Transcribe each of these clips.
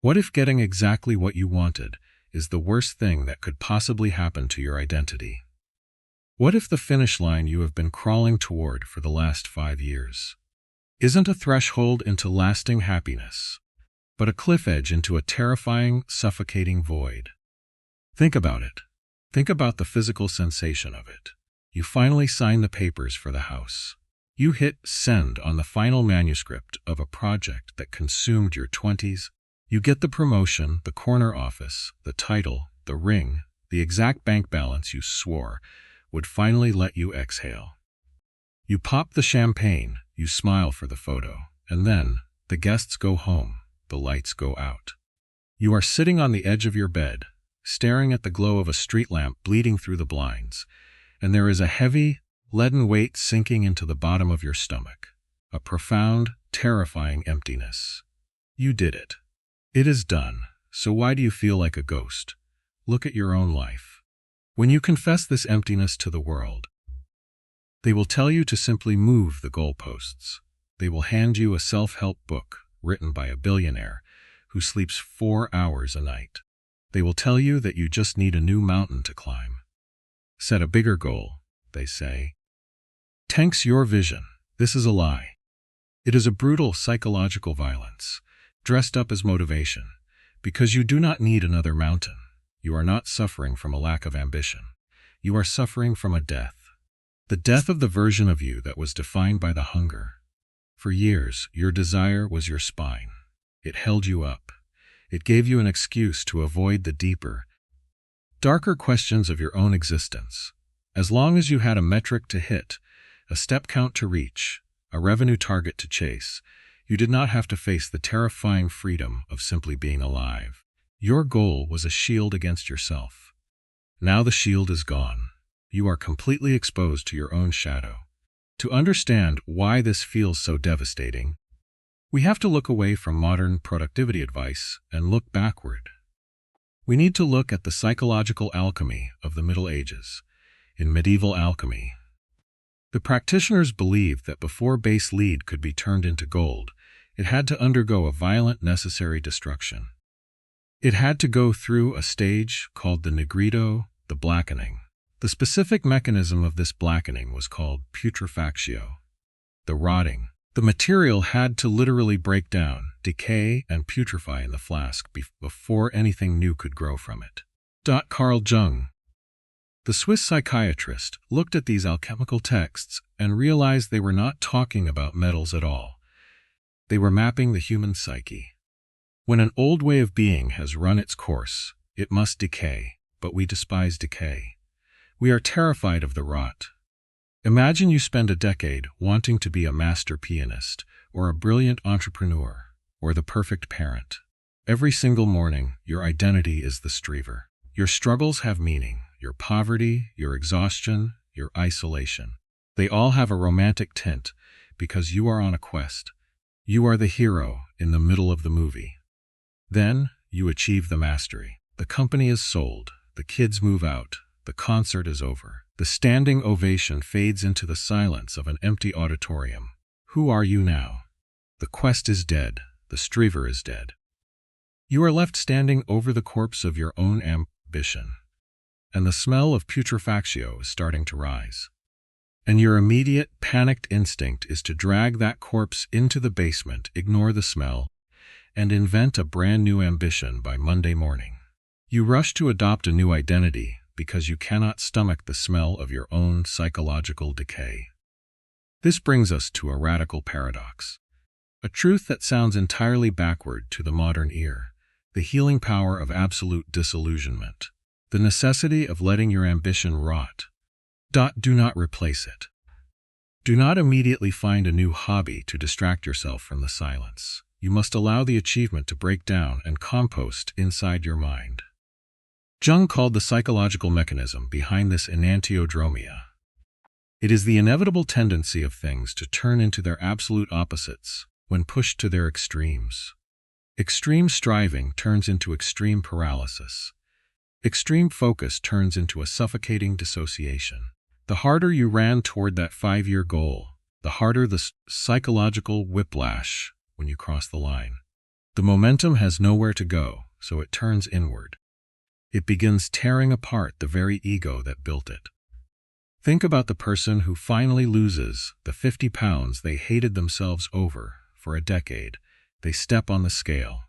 What if getting exactly what you wanted is the worst thing that could possibly happen to your identity? What if the finish line you have been crawling toward for the last 5 years isn't a threshold into lasting happiness, but a cliff edge into a terrifying, suffocating void? Think about it. Think about the physical sensation of it. You finally sign the papers for the house. You hit send on the final manuscript of a project that consumed your 20s. You get the promotion, the corner office, the title, the ring, the exact bank balance you swore would finally let you exhale. You pop the champagne, you smile for the photo, and then the guests go home, the lights go out. You are sitting on the edge of your bed, staring at the glow of a street lamp bleeding through the blinds, and there is a heavy, leaden weight sinking into the bottom of your stomach, a profound, terrifying emptiness. You did it. It is done, so why do you feel like a ghost? Look at your own life. When you confess this emptiness to the world, they will tell you to simply move the goalposts. They will hand you a self-help book written by a billionaire who sleeps 4 hours a night. They will tell you that you just need a new mountain to climb. Set a bigger goal, they say. Tanks your vision. This is a lie. It is a brutal psychological violence, dressed up as motivation, because you do not need another mountain. You are not suffering from a lack of ambition. You are suffering from a death. The death of the version of you that was defined by the hunger. For years, your desire was your spine. It held you up. It gave you an excuse to avoid the deeper, darker questions of your own existence. As long as you had a metric to hit, a step count to reach, a revenue target to chase, you did not have to face the terrifying freedom of simply being alive. Your goal was a shield against yourself. Now the shield is gone. You are completely exposed to your own shadow. To understand why this feels so devastating, we have to look away from modern productivity advice and look backward. We need to look at the psychological alchemy of the Middle Ages. In medieval alchemy, the practitioners believed that before base lead could be turned into gold, it had to undergo a violent necessary destruction. It had to go through a stage called the negrito, the blackening. The specific mechanism of this blackening was called Putrefactio, the rotting. The material had to literally break down, decay, and putrefy in the flask before anything new could grow from it. Carl Jung, the Swiss psychiatrist, looked at these alchemical texts and realized they were not talking about metals at all. They were mapping the human psyche. When an old way of being has run its course, it must decay, but we despise decay. We are terrified of the rot. Imagine you spend a decade wanting to be a master pianist, or a brilliant entrepreneur, or the perfect parent. Every single morning, your identity is the striver. Your struggles have meaning, your poverty, your exhaustion, your isolation. They all have a romantic tint because you are on a quest. You are the hero in the middle of the movie. Then, you achieve the mastery. The company is sold, the kids move out, the concert is over. The standing ovation fades into the silence of an empty auditorium. Who are you now? The quest is dead, the striver is dead. You are left standing over the corpse of your own ambition, and the smell of putrefactio is starting to rise. And your immediate, panicked instinct is to drag that corpse into the basement, ignore the smell, and invent a brand new ambition by Monday morning. You rush to adopt a new identity because you cannot stomach the smell of your own psychological decay. This brings us to a radical paradox, a truth that sounds entirely backward to the modern ear: the healing power of absolute disillusionment, the necessity of letting your ambition rot. Do not replace it. Do not immediately find a new hobby to distract yourself from the silence. You must allow the achievement to break down and compost inside your mind. Jung called the psychological mechanism behind this Enantiodromia. It is the inevitable tendency of things to turn into their absolute opposites when pushed to their extremes. Extreme striving turns into extreme paralysis. Extreme focus turns into a suffocating dissociation. The harder you ran toward that 5-year goal, the harder the psychological whiplash when you cross the line. The momentum has nowhere to go, so it turns inward. It begins tearing apart the very ego that built it. Think about the person who finally loses the 50 pounds they hated themselves over for a decade. They step on the scale.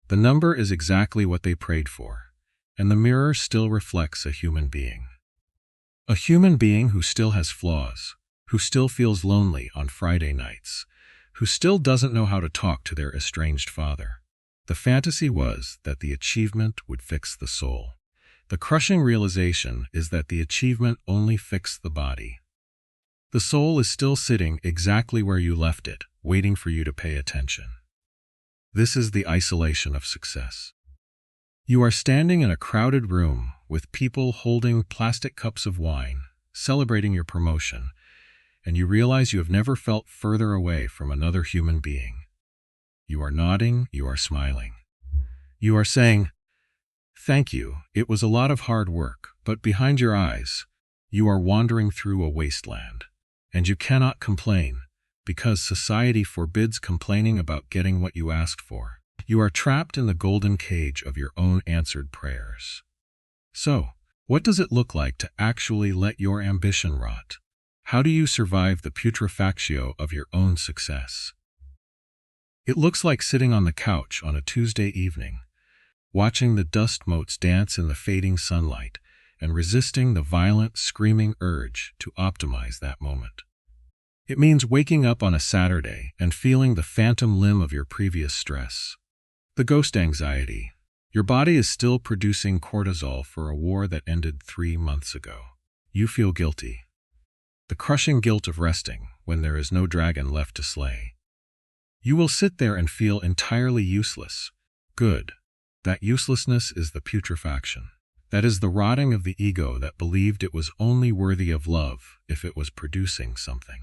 The number is exactly what they prayed for, and the mirror still reflects a human being. A human being who still has flaws, who still feels lonely on Friday nights, who still doesn't know how to talk to their estranged father. The fantasy was that the achievement would fix the soul. The crushing realization is that the achievement only fixed the body. The soul is still sitting exactly where you left it, waiting for you to pay attention. This is the isolation of success. You are standing in a crowded room with people holding plastic cups of wine, celebrating your promotion, and you realize you have never felt further away from another human being. You are nodding, you are smiling. You are saying, "Thank you, it was a lot of hard work," but behind your eyes, you are wandering through a wasteland. And you cannot complain, because society forbids complaining about getting what you asked for. You are trapped in the golden cage of your own answered prayers. So, what does it look like to actually let your ambition rot? How do you survive the putrefactio of your own success? It looks like sitting on the couch on a Tuesday evening, watching the dust motes dance in the fading sunlight, and resisting the violent, screaming urge to optimize that moment. It means waking up on a Saturday and feeling the phantom limb of your previous stress. The ghost anxiety. Your body is still producing cortisol for a war that ended 3 months ago. You feel guilty. The crushing guilt of resting when there is no dragon left to slay. You will sit there and feel entirely useless. Good. That uselessness is the putrefaction. That is the rotting of the ego that believed it was only worthy of love if it was producing something.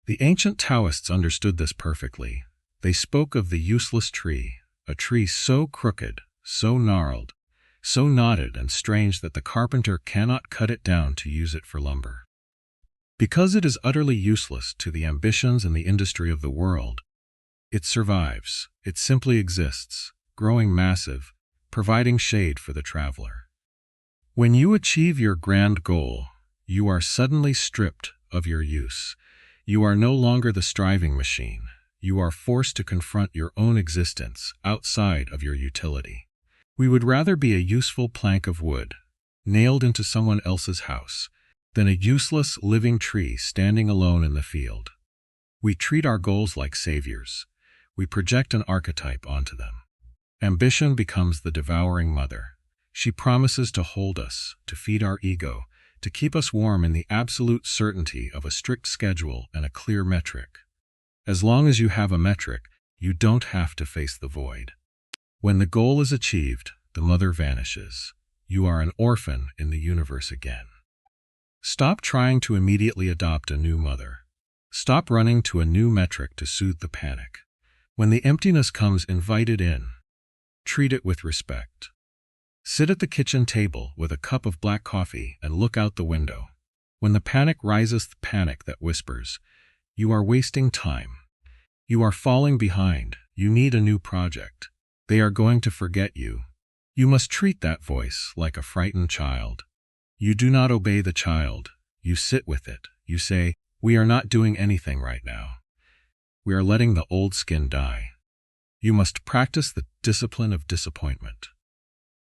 The ancient Taoists understood this perfectly. They spoke of the useless tree, a tree so crooked, so gnarled, so knotted and strange that the carpenter cannot cut it down to use it for lumber. Because it is utterly useless to the ambitions and the industry of the world, it survives, it simply exists, growing massive, providing shade for the traveler. When you achieve your grand goal, you are suddenly stripped of your use. You are no longer the striving machine. You are forced to confront your own existence outside of your utility. We would rather be a useful plank of wood, nailed into someone else's house, than a useless living tree standing alone in the field. We treat our goals like saviors. We project an archetype onto them. Ambition becomes the devouring mother. She promises to hold us, to feed our ego, to keep us warm in the absolute certainty of a strict schedule and a clear metric. As long as you have a metric, you don't have to face the void. When the goal is achieved, the mother vanishes. You are an orphan in the universe again. Stop trying to immediately adopt a new mother. Stop running to a new metric to soothe the panic. When the emptiness comes invited in, treat it with respect. Sit at the kitchen table with a cup of black coffee and look out the window. When the panic rises, the panic that whispers, "You are wasting time. You are falling behind. You need a new project. They are going to forget you." You must treat that voice like a frightened child. You do not obey the child. You sit with it. You say, "We are not doing anything right now. We are letting the old skin die." You must practice the discipline of disappointment.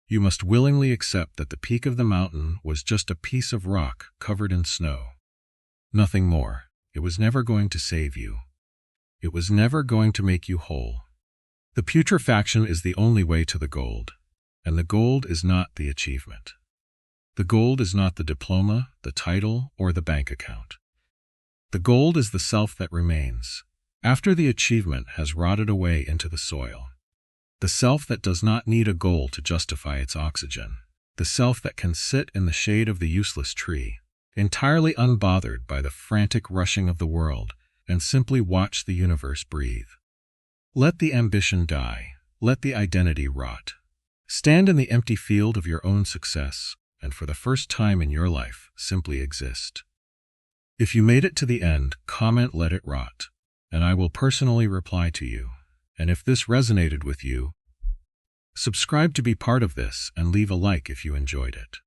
You must willingly accept that the peak of the mountain was just a piece of rock covered in snow. Nothing more. It was never going to save you. It was never going to make you whole. The putrefaction is the only way to the gold, and the gold is not the achievement. The gold is not the diploma, the title, or the bank account. The gold is the self that remains, after the achievement has rotted away into the soil. The self that does not need a goal to justify its oxygen. The self that can sit in the shade of the useless tree, entirely unbothered by the frantic rushing of the world, and simply watch the universe breathe. Let the ambition die. Let the identity rot. Stand in the empty field of your own success, and for the first time in your life, simply exist. If you made it to the end, comment "Let it rot," and I will personally reply to you. And if this resonated with you, subscribe to be part of this and leave a like if you enjoyed it.